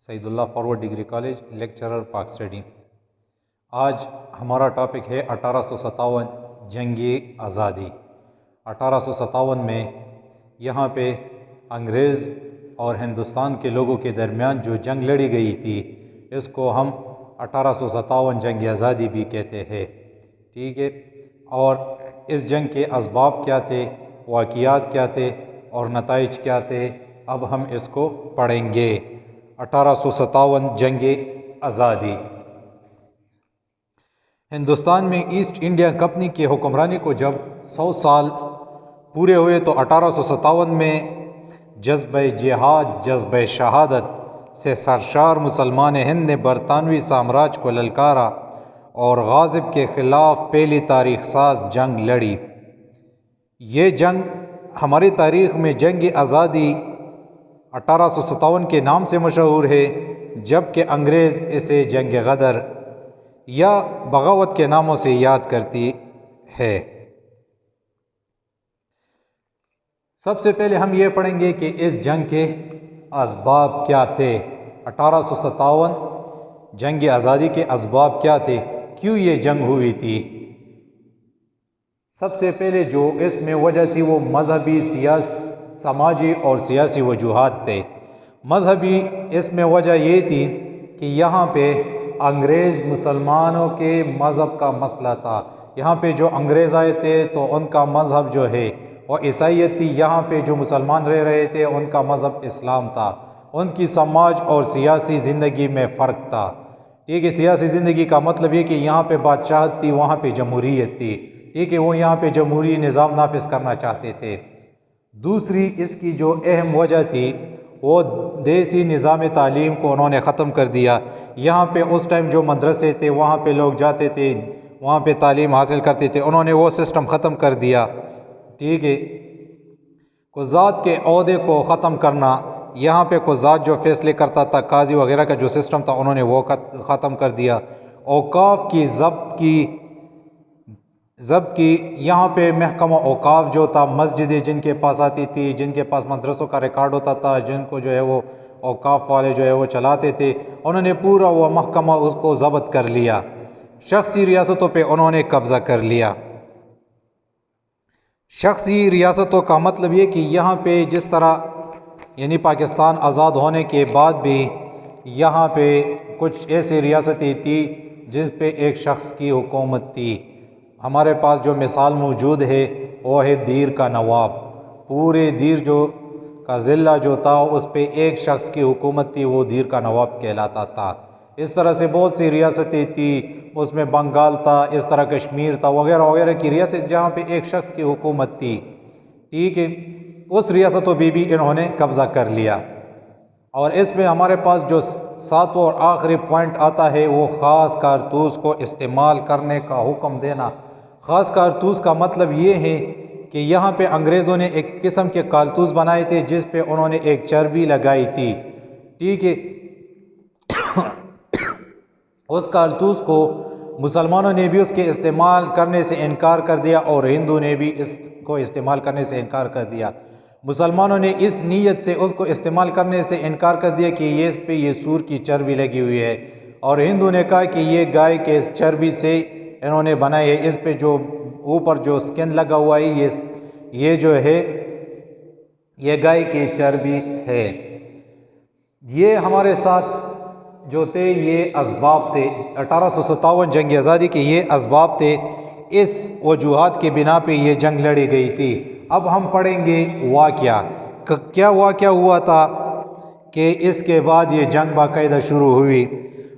سعید اللہ forward degree college lecturer پاک study. آج ہمارا ٹاپک ہے 1857 جنگ آزادی۔ 1857 میں یہاں پہ انگریز اور ہندوستان کے لوگوں کے درمیان جو جنگ لڑی گئی تھی اس کو ہم 1857 جنگ آزادی بھی کہتے ہیں، ٹھیک ہے۔ اور اس جنگ کے اسباب کیا تھے، واقعات کیا تھے اور نتائج کیا تھے، اب ہم اس کو پڑھیں گے۔ 1857 جنگ آزادی۔ ہندوستان میں ایسٹ انڈیا کمپنی کی حکمرانی کو جب 100 سال پورے ہوئے تو 1857 میں جذبہ جہاد، جذبہ شہادت سے سرشار مسلمان ہند نے برطانوی سامراج کو للکارا اور غازب کے خلاف پہلی تاریخ ساز جنگ لڑی۔ یہ جنگ ہماری تاریخ میں جنگ آزادی 1857 کے نام سے مشہور ہے، جبکہ انگریز اسے جنگ غدر یا بغاوت کے ناموں سے یاد کرتی ہے۔ سب سے پہلے ہم یہ پڑھیں گے کہ اس جنگ کے اسباب کیا تھے۔ 1857 جنگ آزادی کے اسباب کیا تھے، کیوں یہ جنگ ہوئی تھی۔ سب سے پہلے جو اس میں وجہ تھی وہ مذہبی، سماجی اور سیاسی وجوہات تھے۔ مذہبی اس میں وجہ یہ تھی کہ یہاں پہ انگریز مسلمانوں کے مذہب کا مسئلہ تھا۔ یہاں پہ جو انگریز آئے تھے تو ان کا مذہب جو ہے وہ عیسائیت تھی، یہاں پہ جو مسلمان رہ رہے تھے ان کا مذہب اسلام تھا۔ ان کی سماج اور سیاسی زندگی میں فرق تھا، ٹھیک ہے۔ سیاسی زندگی کا مطلب یہ کہ یہاں پہ بادشاہت تھی، وہاں پہ جمہوریت تھی، ٹھیک ہے۔ وہ یہاں پہ جمہوری نظام نافذ کرنا چاہتے تھے۔ دوسری اس کی جو اہم وجہ تھی وہ دیسی نظام تعلیم کو انہوں نے ختم کر دیا۔ یہاں پہ اس ٹائم جو مدرسے تھے وہاں پہ لوگ جاتے تھے، وہاں پہ تعلیم حاصل کرتے تھے، انہوں نے وہ سسٹم ختم کر دیا، ٹھیک ہے۔ قضات کے عہدے کو ختم کرنا، یہاں پہ قضات جو فیصلے کرتا تھا، قاضی وغیرہ کا جو سسٹم تھا انہوں نے وہ ختم کر دیا۔ اوقاف کی ضبط کی یہاں پہ محکمہ اوقاف جو تھا، مسجدیں جن کے پاس آتی تھی، جن کے پاس مدرسوں کا ریکارڈ ہوتا تھا، جن کو جو ہے وہ اوقاف والے جو ہے وہ چلاتے تھے، انہوں نے پورا وہ محکمہ اس کو ضبط کر لیا۔ شخصی ریاستوں پہ انہوں نے قبضہ کر لیا۔ شخصی ریاستوں کا مطلب یہ کہ یہاں پہ جس طرح یعنی پاکستان آزاد ہونے کے بعد بھی یہاں پہ کچھ ایسی ریاستیں تھی جس پہ ایک شخص کی حکومت تھی۔ ہمارے پاس جو مثال موجود ہے وہ ہے دیر کا نواب۔ پورے دیر کا ضلع جو تھا اس پہ ایک شخص کی حکومت تھی، وہ دیر کا نواب کہلاتا تھا۔ اس طرح سے بہت سی ریاستیں تھیں، اس میں بنگال تھا، اس طرح کشمیر تھا، وغیرہ وغیرہ کی ریاست جہاں پہ ایک شخص کی حکومت تھی، ٹھیک ہے۔ اس ریاستوں پہ بھی انہوں نے قبضہ کر لیا۔ اور اس میں ہمارے پاس جو ساتواں اور آخری پوائنٹ آتا ہے وہ خاص کارتوس کو استعمال کرنے کا حکم دینا۔ خاص کارتوس کا مطلب یہ ہے کہ یہاں پہ انگریزوں نے ایک قسم کے کارتوس بنائے تھے جس پہ انہوں نے ایک چربی لگائی تھی، ٹھیک ہے۔ اس کارتوس کو مسلمانوں نے بھی اس کے استعمال کرنے سے انکار کر دیا اور ہندو نے بھی اس کو استعمال کرنے سے انکار کر دیا۔ مسلمانوں نے اس نیت سے اس کو استعمال کرنے سے انکار کر دیا کہ یہ اس پہ یہ سور کی چربی لگی ہوئی ہے، اور ہندو نے کہا کہ یہ گائے کے چربی سے انہوں نے بنائی ہے، اس پہ جو اوپر جو سکن لگا ہوا ہے یہ جو ہے یہ گائے کی چربی ہے۔ یہ ہمارے ساتھ جو تھے یہ اسباب تھے 1857 جنگ آزادی کے، یہ اسباب تھے، اس وجوہات کی بنا پہ یہ جنگ لڑی گئی تھی۔ اب ہم پڑھیں گے واقعہ، کیا واقعہ ہوا تھا کہ اس کے بعد یہ جنگ باقاعدہ شروع ہوئی۔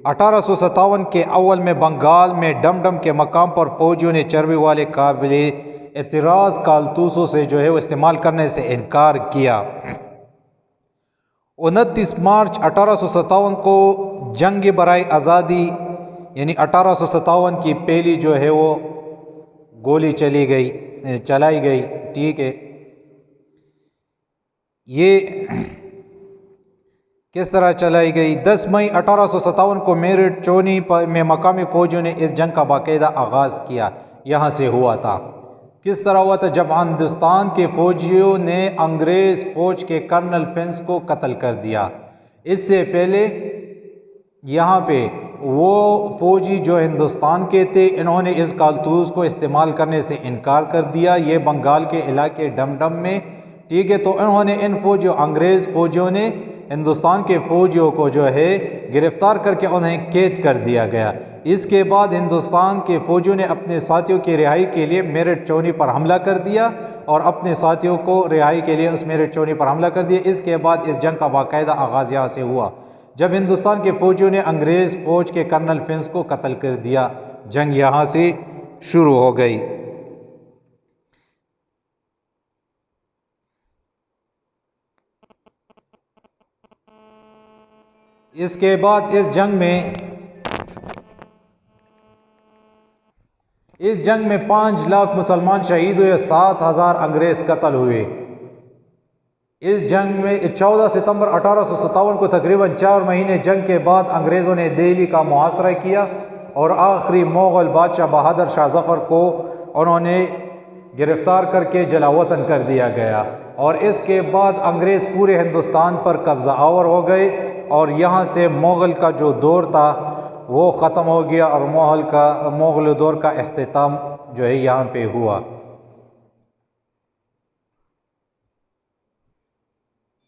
1857 کے اول میں بنگال میں ڈم ڈم کے مقام پر فوجیوں نے چربی والے قابل اعتراض کارتوسوں سے جو ہے وہ استعمال کرنے سے انکار کیا۔ 29 مارچ 1857 کو جنگ برائے آزادی یعنی 1857 کی پہلی جو ہے وہ گولی چلائی گئی، ٹھیک ہے۔ یہ کس طرح چلائی گئی؟ 10 مئی 1857 کو میرٹھ چونی میں مقامی فوجیوں نے اس جنگ کا باقاعدہ آغاز کیا۔ یہاں سے ہوا تھا، کس طرح ہوا تھا؟ جب ہندوستان کے فوجیوں نے انگریز فوج کے کرنل فنس کو قتل کر دیا۔ اس سے پہلے یہاں پہ وہ فوجی جو ہندوستان کے تھے انہوں نے اس کارتوس کو استعمال کرنے سے انکار کر دیا، یہ بنگال کے علاقے ڈم ڈم میں، ٹھیک ہے۔ تو انہوں نے ان انگریز فوجیوں نے ہندوستان کے فوجیوں کو جو ہے گرفتار کر کے انہیں قید کر دیا گیا۔ اس کے بعد ہندوستان کے فوجیوں نے اپنے ساتھیوں کی رہائی کے لیے میرٹھ چونی پر حملہ کر دیا اور اپنے ساتھیوں کو رہائی کے لیے اس میرٹھ چونی پر حملہ کر دیا۔ اس کے بعد اس جنگ کا باقاعدہ آغاز یہاں سے ہوا جب ہندوستان کے فوجیوں نے انگریز فوج کے کرنل فنس کو قتل کر دیا، جنگ یہاں سے شروع ہو گئی۔ اس کے بعد اس جنگ میں 5 لاکھ مسلمان شہید ہوئے، 7,000 انگریز قتل ہوئے۔ اس جنگ میں 14 ستمبر 1857 کو تقریباً 4 مہینے جنگ کے بعد انگریزوں نے دہلی کا محاصرہ کیا اور آخری مغل بادشاہ بہادر شاہ ظفر کو انہوں نے گرفتار کر کے جلاوطن کر دیا گیا، اور اس کے بعد انگریز پورے ہندوستان پر قبضہ آور ہو گئے اور یہاں سے مغل کا جو دور تھا وہ ختم ہو گیا اور مغل دور کا اختتام جو ہے یہاں پہ ہوا۔